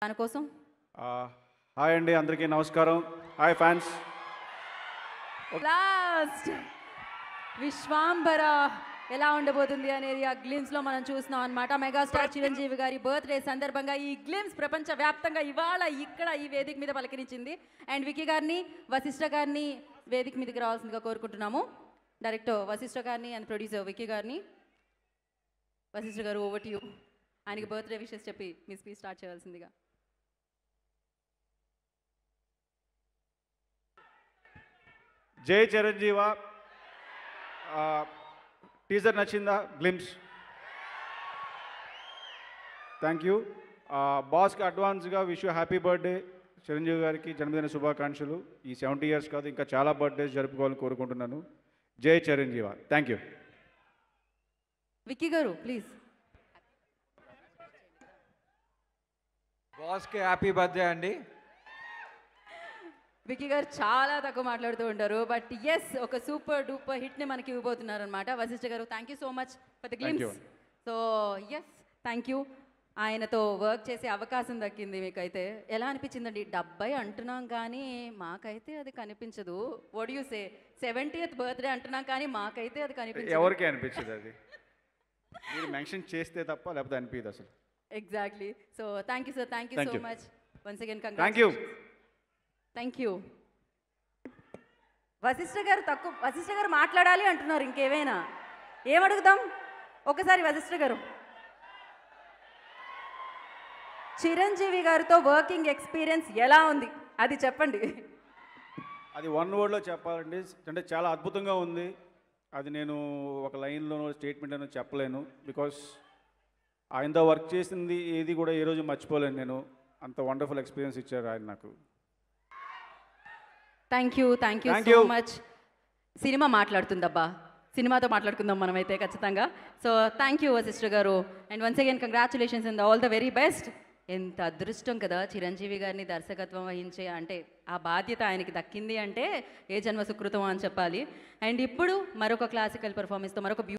దానికోసం హాయ్ అండి, అందరికీ నమస్కారం. Hi fans. లాస్ట్ విశ్వాంబర ఎలా ఉండబోతుంది అనేది ఆ గ్లిమ్స్లో మనం చూస్తున్నాం అనమాట. మెగాస్టార్ చిరంజీవి గారి బర్త్డే సందర్భంగా ఈ గ్లిమ్స్ ప్రపంచవ్యాప్తంగా ఇవాళ ఇక్కడ ఈ వేదిక మీద పలకరించింది. అండ్ వికీ గారిని, వశిష్ఠ గారిని వేదిక మీదకి రావాల్సిందిగా కోరుకుంటున్నాము. డైరెక్టర్ వశిష్ఠ గారిని అండ్ ప్రొడ్యూసర్ వికీ గారిని. వశిష్ఠ గారు, ఓవర్ టు యూ. ఆయనకి బర్త్డే విషెస్ చెప్పి మీ స్పీచ్ స్టార్ట్ చేయాల్సిందిగా. జై చిరంజీవ. టీజర్ నచ్చిందా? గ్లిమ్స్. Thank you. బాస్కి అడ్వాన్స్గా wish you happy birthday. Chiranjeevi గారికి జన్మదిన శుభాకాంక్షలు. ఈ 70 years కాదు, ఇంకా చాలా బర్త్డేస్ జరుపుకోవాలని కోరుకుంటున్నాను. జై చిరంజీవ. Thank you. విక్కీ గారు ప్లీజ్. బాస్కి హ్యాపీ బర్త్డే అండి. విక్కీ గారు చాలా తక్కువ మాట్లాడుతూ ఉంటారు, బట్ ఎస్ ఒక సూపర్ డూపర్ హిట్ని మనకి ఇవ్వబోతున్నారు అనమాట. వశిష్ఠ గారు, thank you so much for the glimpse. So yes, thank you. ఆయనతో వర్క్ చేసే అవకాశం దక్కింది. మీకైతే ఎలా అనిపించిందండి? 70 అంటున్నాం కానీ మాకైతే అది కనిపించదు. What you say? 70th birthday అంటున్నాం కానీ మాకైతే అది కనిపించదు. ఎవరికి అనిపించదు అది, మీరు మెన్షన్ చేస్తే తప్ప, లేకపోతే అనిపించదు అసలు. Exactly. So thank you sir, thank you so much once again. Thank you. Thank you. Vashishtha గారు మాట్లాడాలి అంటున్నారు. ఇంకేమైనా ఏమడుగుదాం ఒకసారి? వశిష్ఠ గారు, చిరంజీవి గారితో వర్కింగ్ ఎక్స్పీరియన్స్ ఎలా ఉంది అది చెప్పండి. అది వన్ వర్డ్లో చెప్పాలండి అంటే చాలా అద్భుతంగా ఉంది. అది నేను ఒక లైన్లోనో స్టేట్మెంట్ అనో చెప్పలేను. బికాస్ ఆయనతో వర్క్ చేసింది ఏది కూడా ఏ రోజు మర్చిపోలేను నేను. అంత వండర్ఫుల్ ఎక్స్పీరియన్స్ ఇచ్చారు ఆయన నాకు. Thank you so much. సినిమా మాట్లాడుతుందబ్బా, సినిమాతో మాట్లాడుకుందాం మనమైతే ఖచ్చితంగా. సో థ్యాంక్ యూ వశిష్ఠ గారు. And once again congratulations and all the very best. ఎంత అదృష్టం కదా చిరంజీవి గారిని దర్శకత్వం వహించే, అంటే ఆ బాధ్యత ఆయనకి దక్కింది అంటే ఏ జన్మ సుకృతం అని చెప్పాలి. అండ్ ఇప్పుడు మరొక క్లాసికల్ పర్ఫార్మెన్స్తో మరొక